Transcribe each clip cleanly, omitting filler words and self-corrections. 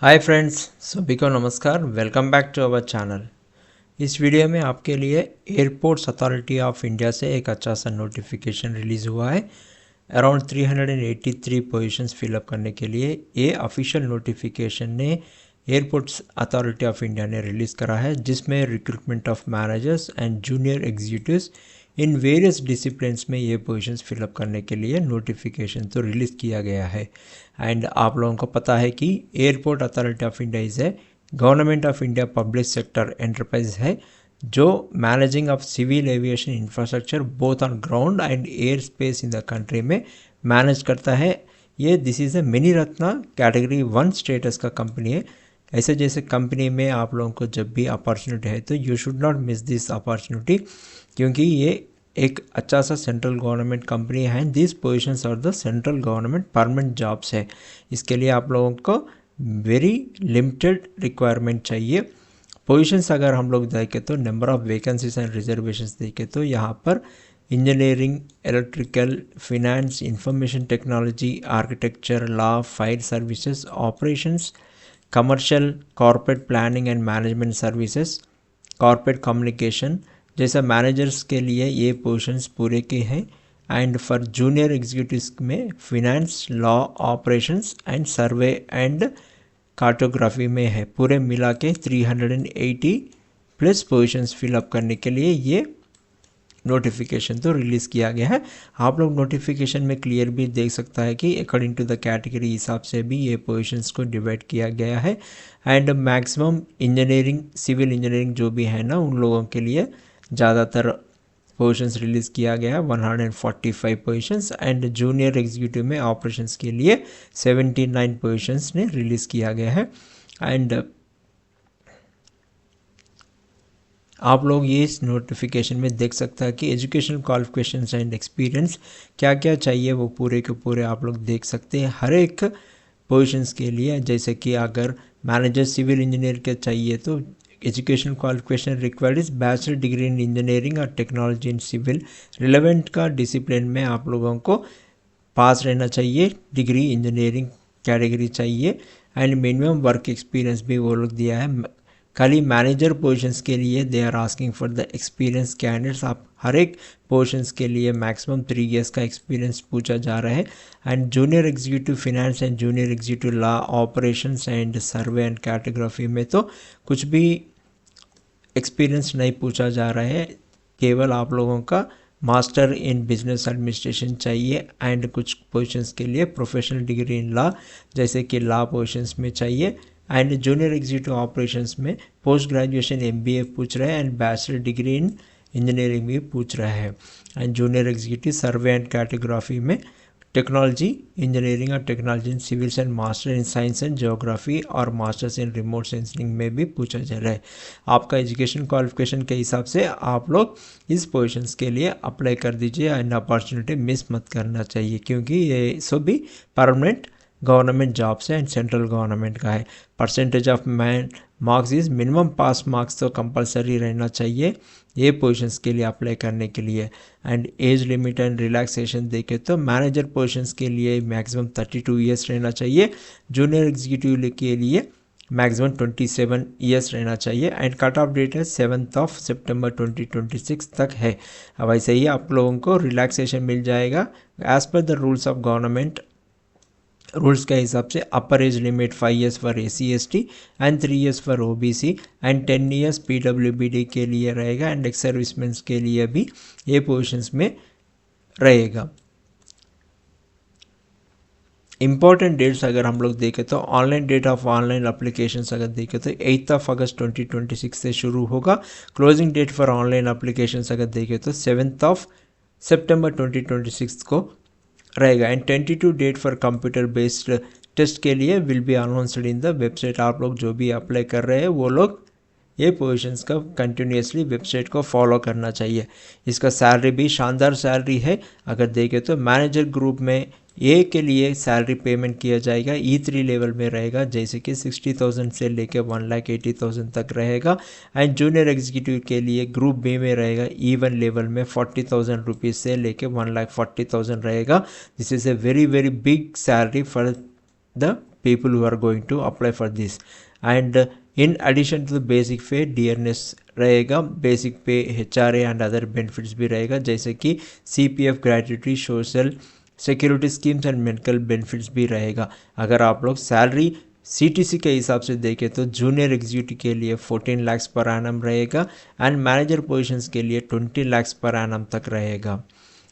Hi friends, सभी को नमस्कार। Welcome back to our channel. इस वीडियो में आपके लिए एयरपोर्ट्स अथॉरिटी ऑफ इंडिया से एक अच्छा सा नोटिफिकेशन रिलीज़ हुआ है। अराउंड 383 पोजीशंस फिलअप करने के लिए ये ऑफिशियल नोटिफिकेशन ने एयरपोर्ट्स अथॉरिटी ऑफ इंडिया ने रिलीज़ करा है, जिसमें recruitment of managers and junior executives in various disciplines में ये पोजीशंस फिलअप करने के लिए नोटिफिकेशन तो रिलीज़ किया गया है। एंड आप लोगों को पता है कि airport authority of India is है government of India public sector enterprise है, जो managing of civil aviation infrastructure both on ground and air space in the country में मैनेज करता है। ये this is a mini Ratna category 1 status का company है। ऐसे जैसे कंपनी में आप लोगों को जब भी अपॉर्चुनिटी है तो you should not miss this opportunity, क्योंकि ये एक अच्छा सा सेंट्रल गवर्नमेंट कंपनी है। This positions are the central government permanent jobs है। इसके लिए आप लोगों को वेरी लिमिटेड रिक्वायरमेंट चाहिए। पोजीशंस अगर हम लोग देखें तो number of vacancies and reservations देखें तो यहाँ पर engineering, electrical, finance, information technology, architecture, law, fire services, operations, commercial, corporate planning and management services, corporate communication जैसा मैनेजर्स के लिए ये पोजीशंस पूरे के हैं। एंड फॉर जूनियर एग्जीक्यूटिव्स में finance, law, operations and survey and cartography में है। पूरे मिला के 380 प्लस पोजीशंस फिलअप करने के लिए ये नोटिफिकेशन तो रिलीज़ किया गया है। आप लोग नोटिफिकेशन में क्लियर भी देख सकता है कि अकॉर्डिंग टू द कैटेगरी हिसाब से भी ये पोजीशंस को डिवाइड किया गया है। And maximum engineering, civil engineering जो भी है ना, उन लोगों के लिए ज़्यादातर पोजीशंस रिलीज़ किया गया है, 145 पोजीशंस। एंड जूनियर एग्जीक्यूटिव में ऑपरेशंस के लिए 79 पोजीशंस ने रिलीज़ किया गया है। एंड आप लोग ये इस नोटिफिकेशन में देख सकता है कि एजुकेशनल क्वालिफिकेशंस एंड एक्सपीरियंस क्या क्या चाहिए, वो पूरे के पूरे आप लोग देख सकते हैं हर एक पोजीशंस के लिए। जैसे कि अगर मैनेजर सिविल इंजीनियर के चाहिए तो educational qualification required is bachelor degree in engineering और टेक्नोलॉजी इन सिविल। रिलेवेंट का डिसिप्लिन में आप लोगों को पास रहना चाहिए, डिग्री इंजीनियरिंग कैटेगरी चाहिए। एंड मिनिमम वर्क एक्सपीरियंस भी वो लोग दिया है। खाली मैनेजर पोजीशंस के लिए they are asking for the experience candidates. आप हर एक पोजीशंस के लिए मैक्सिमम 3 ईयर्स का एक्सपीरियंस पूछा जा रहा है। And junior executive finance and junior executive law, operations and survey and cartography में तो कुछ भी एक्सपीरियंस नहीं पूछा जा रहा है, केवल आप लोगों का मास्टर इन बिजनेस एडमिनिस्ट्रेशन चाहिए। एंड कुछ पोजीशंस के लिए प्रोफेशनल डिग्री इन लॉ, जैसे कि लॉ पोजीशंस में चाहिए। एंड जूनियर एग्जीक्यूटिव ऑपरेशंस में पोस्ट ग्रेजुएशन MBA पूछ रहे हैं and bachelor degree in engineering भी पूछ रहा है। And junior executive survey and cartography में टेक्नोलॉजी इंजीनियरिंग और technology in civils and master in science and geography और मास्टर्स इन रिमोट सेंसिंग में भी पूछा जा रहा है। आपका एजुकेशन क्वालिफिकेशन के हिसाब से आप लोग इस पोजीशंस के लिए अप्लाई कर दीजिए एंड अपॉर्चुनिटी मिस मत करना चाहिए, क्योंकि ये सभी परमानेंट गवर्नमेंट जॉब्स है एंड सेंट्रल गवर्नमेंट का है। Percentage of marks is minimum pass marks तो कंपलसरी रहना चाहिए ये पोजीशंस के लिए अप्लाई करने के लिए। And age limit and relaxation देखें तो मैनेजर पोजीशंस के लिए मैक्सिमम 32 ईयर्स रहना चाहिए, जूनियर एग्जीक्यूटिव के लिए मैक्सिमम 27 ईयर्स रहना चाहिए। एंड कट ऑफ डेट है 7 सितंबर 2026 तक है। अब ऐसे ही आप लोगों को रिलैक्सेशन मिल जाएगा as per the rules of government. Rules के हिसाब से upper age limit 5 years for SC/ST and 3 years for OBC and 10 years PWBD के लिए रहेगा। एंड एक्स सर्विसमैन के लिए भी ये पोजीशंस में रहेगा। इंपॉर्टेंट डेट्स अगर हम लोग देखें तो online date of online applications अगर देखें तो 8 अगस्त 2026 से शुरू होगा। Closing date for online applications अगर देखें तो 7 सितंबर 2026 को रहेगा। And 22 date for computer based test के लिए will be announced in the website. आप लोग जो भी अप्लाई कर रहे हैं वो लोग ये पोजीशंस का कंटिन्यूसली वेबसाइट को फॉलो करना चाहिए। इसका सैलरी भी शानदार सैलरी है। अगर देखें तो मैनेजर ग्रुप में ए के लिए सैलरी पेमेंट किया जाएगा E3 लेवल में रहेगा, जैसे कि 60,000 से लेकर 1,80,000 तक रहेगा। एंड जूनियर एग्जीक्यूटिव के लिए ग्रुप बी में रहेगा E1 लेवल में 40,000 रुपीज़ से लेकर 1,40,000 रहेगा। This is a very very big salary for the people who are going to apply for this. And in addition to the basic pay, DNS रहेगा, basic पे HRA and other benefits भी रहेगा, जैसे कि CPF, gratuity, social security schemes and medical benefits भी रहेगा. अगर आप लोग सैलरी CTC के हिसाब से देखें तो जूनियर एग्जीक्यूटिव के लिए 14 लाख पर एनम रहेगा एंड मैनेजर पोजीशंस के लिए 20 लाख पर एनम तक रहेगा.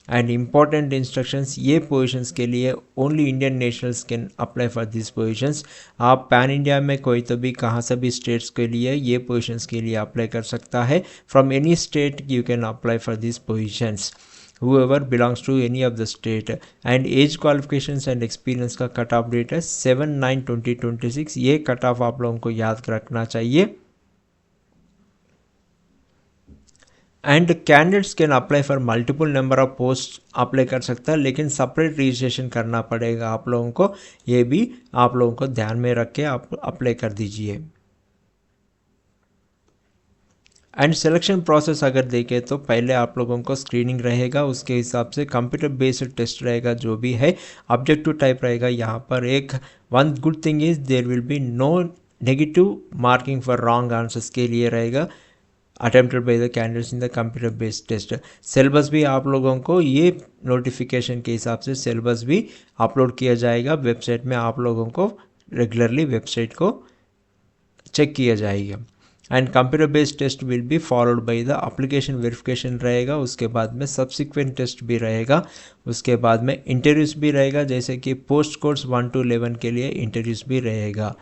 एंड इम्पॉर्टेंट इंस्ट्रक्शंस, ये पोजीशंस के लिए only Indian nationals can apply for this positions. आप पैन इंडिया में कोई तो भी कहाँ से भी स्टेट्स के लिए ये पोजीशंस के लिए अप्लाई कर सकता है. From any state you can apply for this positions, whoever belongs to any of the state. and age qualifications and experience का कट ऑफ डेट है 7/9/2026. ये कट ऑफ आप लोगों को याद रखना चाहिए. And candidates can apply for multiple number of post apply कर सकता है, लेकिन सेपरेट रजिस्ट्रेशन करना पड़ेगा आप लोगों को. ये भी आप लोगों को ध्यान में रख के आप अप्लाई कर दीजिए. एंड सिलेक्शन प्रोसेस अगर देखें तो पहले आप लोगों को स्क्रीनिंग रहेगा, उसके हिसाब से कंप्यूटर बेस्ड टेस्ट रहेगा, जो भी है ऑब्जेक्टिव टाइप रहेगा. यहाँ पर एक one good thing is there will be no negative marking for wrong answers के लिए रहेगा attempted by the candidates in the computer based test. Syllabus भी आप लोगों को ये नोटिफिकेशन के हिसाब से सिलेबस भी अपलोड किया जाएगा वेबसाइट में. आप लोगों को रेगुलरली वेबसाइट को चेक किया जाएगा. And computer based test will be followed by the application verification रहेगा, उसके बाद में सब्सिक्वेंट टेस्ट भी रहेगा, उसके बाद में इंटरव्यूज़ भी रहेगा, जैसे कि पोस्ट कोर्स 1 to 11 के लिए इंटरव्यूज़ भी रहेगा.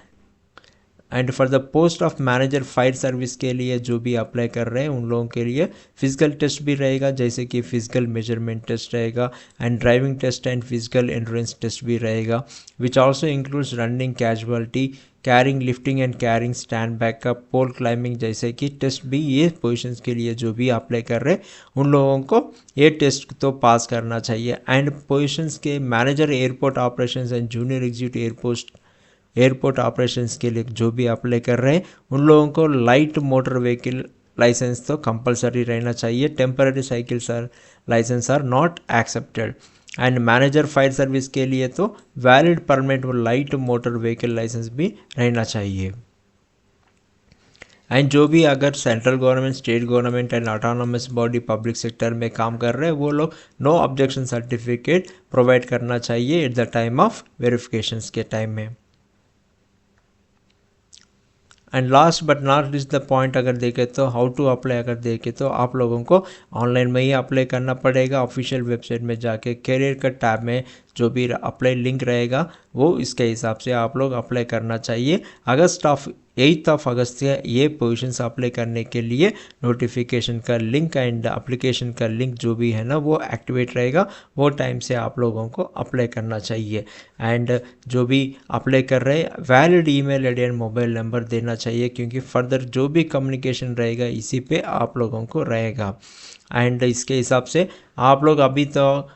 And for the post of manager fire service के लिए जो भी अप्लाई कर रहे हैं उन लोगों के लिए फिजिकल टेस्ट भी रहेगा, जैसे कि फिजिकल मेजरमेंट टेस्ट रहेगा and driving test and physical endurance test भी रहेगा, which also includes running, casualty, carrying, lifting and carrying, stand backup, pole climbing जैसे कि टेस्ट भी ये पोजीशंस के लिए जो भी अप्लाई कर रहे हैं उन लोगों को ये टेस्ट तो पास करना चाहिए. एंड पोजीशंस के manager airport operations and junior executive airport operations के लिए जो भी अप्लाई कर रहे हैं उन लोगों को लाइट मोटर व्हीकल लाइसेंस तो कंपलसरी रहना चाहिए. Temporary cycles are license are not accepted. And manager fire service के लिए तो वैलिड परमिट और लाइट मोटर व्हीकल लाइसेंस भी रहना चाहिए. एंड जो भी अगर central government, state government and autonomous body public sector में काम कर रहे हैं वो लोग नो ऑब्जेक्शन सर्टिफिकेट प्रोवाइड करना चाहिए at the time of verifications के टाइम में. And last but not list the point अगर देखें तो हाउ टू अप्लाई अगर देखें तो आप लोगों को ऑनलाइन में ही अप्लाई करना पड़ेगा. ऑफिशियल वेबसाइट में जाके कैरियर का टैब में जो भी अप्लाई लिंक रहेगा वो इसके हिसाब से आप लोग अप्लाई करना चाहिए. 8th of अगस्त से ये पोजीशंस अप्लाई करने के लिए नोटिफिकेशन का लिंक एंड एप्लीकेशन का लिंक जो भी है ना वो एक्टिवेट रहेगा, वो टाइम से आप लोगों को अप्लाई करना चाहिए. एंड जो भी अप्लाई कर रहे हैं valid email ID and mobile number देना चाहिए, क्योंकि फर्दर जो भी कम्युनिकेशन रहेगा इसी पे आप लोगों को रहेगा. एंड इसके हिसाब से आप लोग अभी तो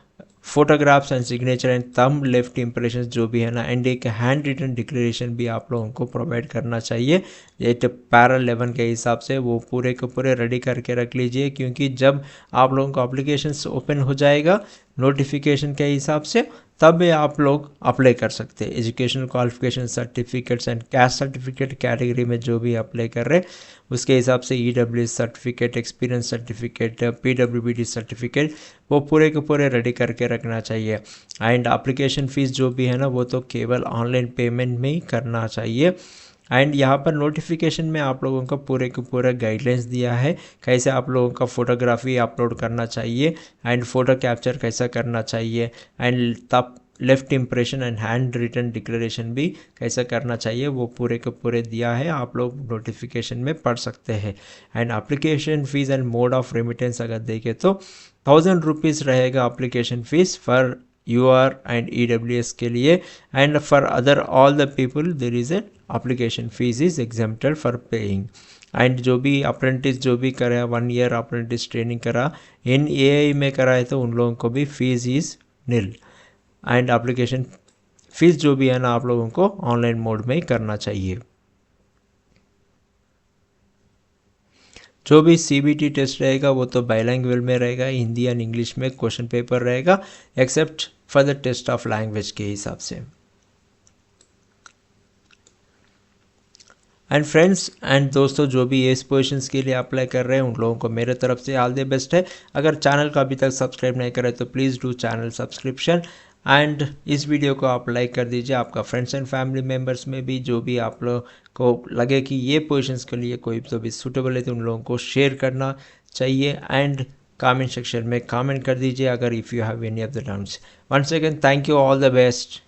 photographs and signature and thumb left impression जो भी है ना एंड एक हैंड रिटन डिक्लेरेशन भी आप लोगों को प्रोवाइड करना चाहिए. ये तो पैरा 11 के हिसाब से वो पूरे के पूरे रेडी करके रख लीजिए, क्योंकि जब आप लोगों को एप्लीकेशन ओपन हो जाएगा नोटिफिकेशन के हिसाब से तब आप लोग अप्लाई कर सकते हैं. Educational qualification certificates and caste certificate category में जो भी अप्लाई कर रहे हैं उसके हिसाब से EWS certificate, experience certificate, PWBD certificate वो पूरे के पूरे रेडी करके रखना चाहिए. एंड एप्लीकेशन फ़ीस जो भी है ना वो तो केवल ऑनलाइन पेमेंट में ही करना चाहिए. एंड यहाँ पर नोटिफिकेशन में आप लोगों को पूरे के पूरे गाइडलाइंस दिया है कैसे आप लोगों का फ़ोटोग्राफी अपलोड करना चाहिए एंड फ़ोटो कैप्चर कैसा करना चाहिए एंड तब left impression and handwritten declaration भी कैसा करना चाहिए वो पूरे के पूरे दिया है, आप लोग नोटिफिकेशन में पढ़ सकते हैं. And application fees and mode of remittance अगर देखें तो 1000 रुपीज़ रहेगा application fees for UR and EWS के लिए. And for other all the people there is an application fees is exempted for paying. And जो भी अप्रेंटिस जो भी करा 1 ईयर अप्रेंटिस ट्रेनिंग करा इन AI में करा है तो उन लोगों को भी fees is nil. And application fees जो भी है ना आप लोगों को ऑनलाइन मोड में ही करना चाहिए. जो भी CBT टेस्ट रहेगा वो तो बाइलैंग्वेज में रहेगा, हिंदी एंड इंग्लिश में क्वेश्चन पेपर रहेगा except for the test of language के हिसाब से. एंड फ्रेंड्स एंड दोस्तों, जो भी इस पोजीशंस के लिए अप्लाई कर रहे हैं उन लोगों को मेरे तरफ से ऑल द बेस्ट है। अगर चैनल को अभी तक सब्सक्राइब नहीं करे तो please do channel subscription and इस वीडियो को आप लाइक कर दीजिए। आपका फ्रेंड्स एंड फैमिली मेम्बर्स में भी जो भी आप लोग को लगे कि ये पोजीशंस के लिए कोई तो भी सूटेबल है तो उन लोगों को शेयर करना चाहिए एंड कमेंट सेक्शन में कमेंट कर दीजिए अगर if you have any of the doubts. Once again thank you, all the best.